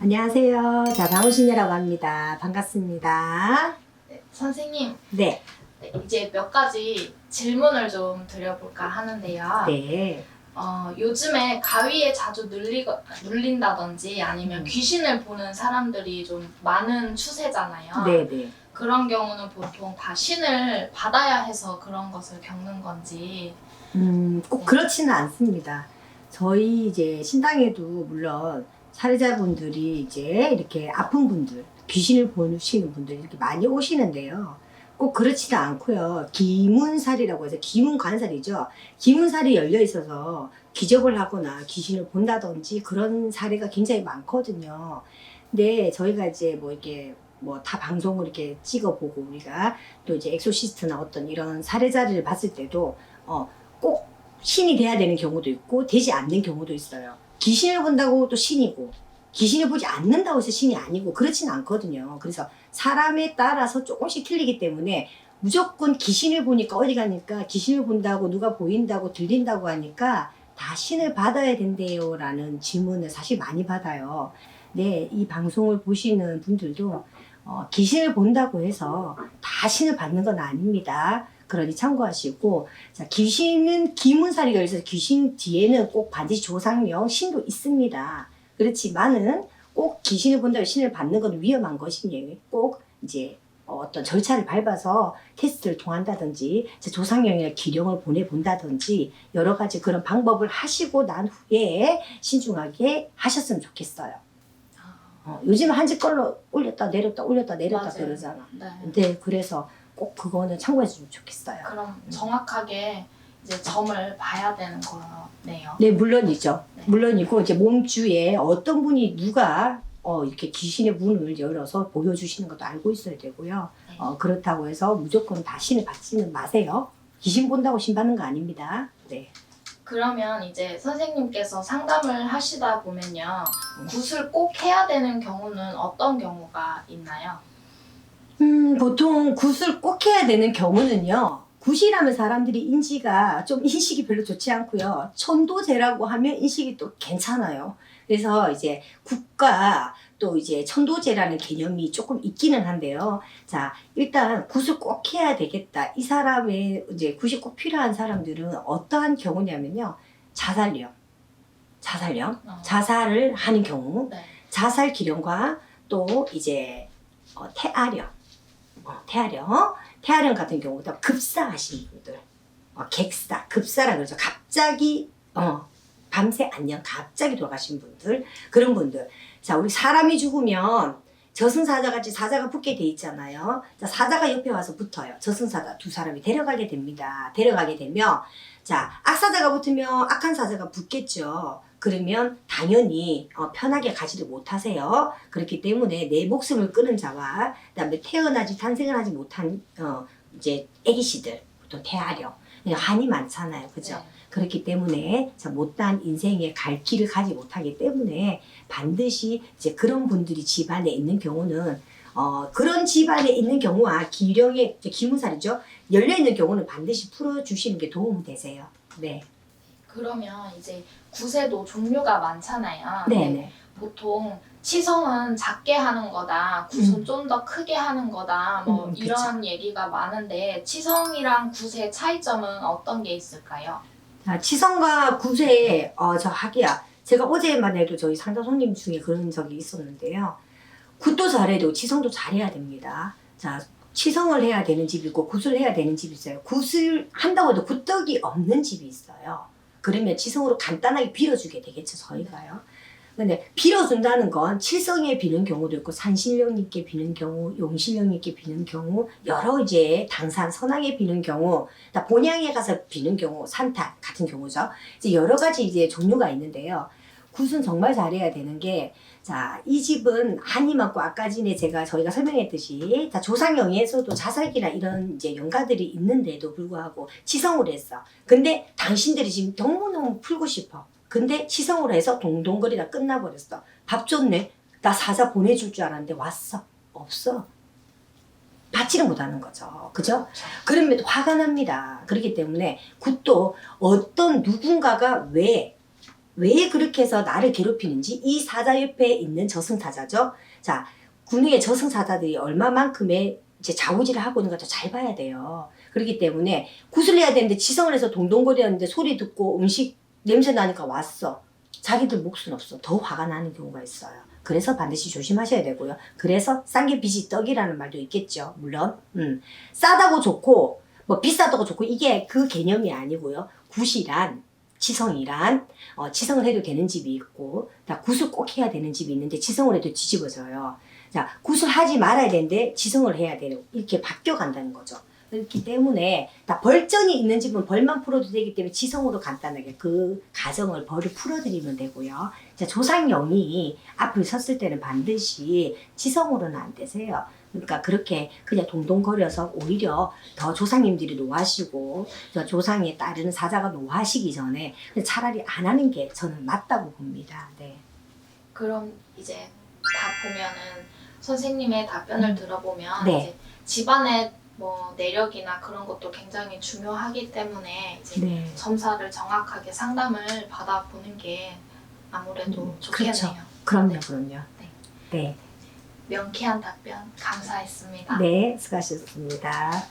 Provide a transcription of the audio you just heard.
안녕하세요. 자, 방우신이라고 합니다. 반갑습니다. 네, 선생님, 네. 네, 이제 몇 가지 질문을 좀 드려볼까 하는데요. 네. 요즘에 가위에 자주 눌린다든지 아니면 귀신을 보는 사람들이 좀 많은 추세잖아요. 네네. 그런 경우는 보통 다 신을 받아야 해서 그런 것을 겪는 건지. 꼭 그렇지는 않습니다. 저희 이제 신당에도 물론 사례자분들이 이제 이렇게 아픈 분들, 귀신을 보시는 분들이 이렇게 많이 오시는데요. 꼭 그렇지는 않고요. 기문살이라고 해서 기문관살이죠. 기문살이 열려 있어서 기접을 하거나 귀신을 본다든지 그런 사례가 굉장히 많거든요. 근데 저희가 이제 뭐 이렇게 뭐 다 방송을 이렇게 찍어보고 우리가 또 이제 엑소시스트나 어떤 이런 사례자를 봤을 때도 꼭 신이 돼야 되는 경우도 있고 되지 않는 경우도 있어요. 귀신을 본다고 또 신이고 귀신을 보지 않는다고 해서 신이 아니고 그렇지는 않거든요. 그래서 사람에 따라서 조금씩 틀리기 때문에 무조건 귀신을 보니까 어디 가니까 귀신을 본다고 누가 보인다고 들린다고 하니까 다 신을 받아야 된대요 라는 질문을 사실 많이 받아요. 네, 이 방송을 보시는 분들도 귀신을 본다고 해서 다 신을 받는 건 아닙니다. 그러니 참고하시고, 자, 귀신은 기문살이가 있어서 귀신 뒤에는 꼭 반드시 조상령 신도 있습니다. 그렇지만은 꼭 귀신을 본다고 신을 받는 건 위험한 것이니 꼭 이제 어떤 절차를 밟아서 테스트를 통한다든지 조상령이나 기령을 보내본다든지 여러 가지 그런 방법을 하시고 난 후에 신중하게 하셨으면 좋겠어요. 요즘 한 집 걸로 올렸다 내렸다 올렸다 내렸다 맞아요. 그러잖아. 네. 네, 그래서 꼭 그거는 참고해주면 좋겠어요. 그럼 정확하게 이제 점을 봐야 되는 거네요. 네, 물론이죠. 네. 물론이고 이제 몸주에 어떤 분이 누가 이렇게 귀신의 문을 열어서 보여주시는 것도 알고 있어야 되고요. 네. 그렇다고 해서 무조건 다 신을 받지는 마세요. 귀신 본다고 신 받는 거 아닙니다. 네. 그러면 이제 선생님께서 상담을 하시다 보면요. 굿을 꼭 해야 되는 경우는 어떤 경우가 있나요? 보통 굿을 꼭 해야 되는 경우는요. 굿이라면 사람들이 인식이 별로 좋지 않고요. 천도제라고 하면 인식이 또 괜찮아요. 그래서 이제 굿과 또 이제 천도제라는 개념이 조금 있기는 한데요. 자, 일단 굿을 꼭 해야 되겠다. 이 사람의 이제 굿이 꼭 필요한 사람들은 어떠한 경우냐면요. 자살령. 자살을 하는 경우. 네. 자살 기령과 또 이제 태아령. 태아령 같은 경우도 급사하신 분들, 급사라 그러죠. 갑자기 밤새 안녕 갑자기 돌아가신 분들, 그런 분들. 자, 우리 사람이 죽으면 저승사자같이 사자가 붙게 돼 있잖아요. 자, 사자가 옆에 와서 붙어요. 저승사자 두 사람이 데려가게 됩니다. 데려가게 되면 자, 악사자가 붙으면 악한 사자가 붙겠죠. 그러면 당연히 편하게 가지를 못하세요. 그렇기 때문에 내 목숨을 끊은 자와 그다음에 탄생을 하지 못한 이제 애기씨들, 보통 태아령, 한이 많잖아요, 그죠? 네. 그렇기 때문에 못난 인생의 갈 길을 가지 못하기 때문에 반드시 이제 그런 분들이 집안에 있는 경우는 그런 집안에 있는 경우와 기령의 기문살이죠. 열려 있는 경우는 반드시 풀어주시는 게 도움이 되세요. 네. 그러면 이제 굿에도 종류가 많잖아요. 네네. 보통 치성은 작게 하는 거다, 굿은 좀 더 크게 하는 거다, 뭐 이런 얘기가 많은데 치성이랑 굿의 차이점은 어떤 게 있을까요? 자, 치성과 굿의 제가 어제만 해도 저희 상담 손님 중에 그런 적이 있었는데요. 굿도 잘해야 되고 치성도 잘해야 됩니다. 자, 치성을 해야 되는 집이 있고 굿을 해야 되는 집이 있어요. 굿을 한다고 해도 굿떡이 없는 집이 있어요. 그러면 치성으로 간단하게 빌어주게 되겠죠, 저희가요. 근데 빌어준다는 건 칠성에 비는 경우도 있고 산신령님께 비는 경우, 용신령님께 비는 경우, 여러 이제 당산 선왕에 비는 경우, 본향에 가서 비는 경우, 산타 같은 경우죠. 이제 여러 가지 이제 종류가 있는데요. 굿은 정말 잘해야 되는 게, 자, 이 집은 한이 많고 아까 전에 저희가 설명했듯이 조상령에서도 자살기나 이런 이제 영가들이 있는데도 불구하고 치성으로 했어. 근데 당신들이 지금 너무너무 풀고 싶어. 근데 치성으로 해서 동동거리다 끝나버렸어. 밥 줬네. 나 사자 보내줄 줄 알았는데 왔어. 없어. 받지를 못하는 거죠. 그죠? 그러면 화가 납니다. 그렇기 때문에 굿도 어떤 누군가가 왜 왜 그렇게 해서 나를 괴롭히는지 이 사자 옆에 있는 저승사자죠. 자, 군의 저승사자들이 얼마만큼의 이제 좌우질을 하고 있는 것도 잘 봐야 돼요. 그렇기 때문에 구슬해야 되는데 지성을 해서 동동거리는데 소리 듣고 음식 냄새 나니까 왔어. 자기들 몫은 없어. 더 화가 나는 경우가 있어요. 그래서 반드시 조심하셔야 되고요. 그래서 싼 게 빚이 떡이라는 말도 있겠죠. 물론 싸다고 좋고 뭐 비싸다고 좋고 이게 그 개념이 아니고요. 굿이란 치성이란 치성을 해도 되는 집이 있고 다 굿을 꼭 해야 되는 집이 있는데 치성을 해도 뒤집어져요. 자, 굿을 하지 말아야 되는데 치성을 해야 되는 이렇게 바뀌어 간다는 거죠. 그렇기 때문에 다 벌전이 있는 집은 벌만 풀어도 되기 때문에 지성으로 간단하게 그 가정을 벌을 풀어드리면 되고요. 자, 조상영이 앞을 섰을 때는 반드시 지성으로는 안 되세요. 그러니까 그렇게 그냥 동동거려서 오히려 더 조상님들이 노하시고 저 조상에 따르는 사자가 노하시기 전에 차라리 안 하는 게 저는 맞다고 봅니다. 네. 그럼 이제 다 보면은 선생님의 답변을 들어보면 네. 이제 집안의 뭐 내력이나 그런 것도 굉장히 중요하기 때문에 이제 네. 점사를 정확하게 상담을 받아보는 게 아무래도 좋겠네요. 그렇죠. 그럼요. 그럼요. 네. 네. 명쾌한 답변 감사했습니다. 네, 수고하셨습니다.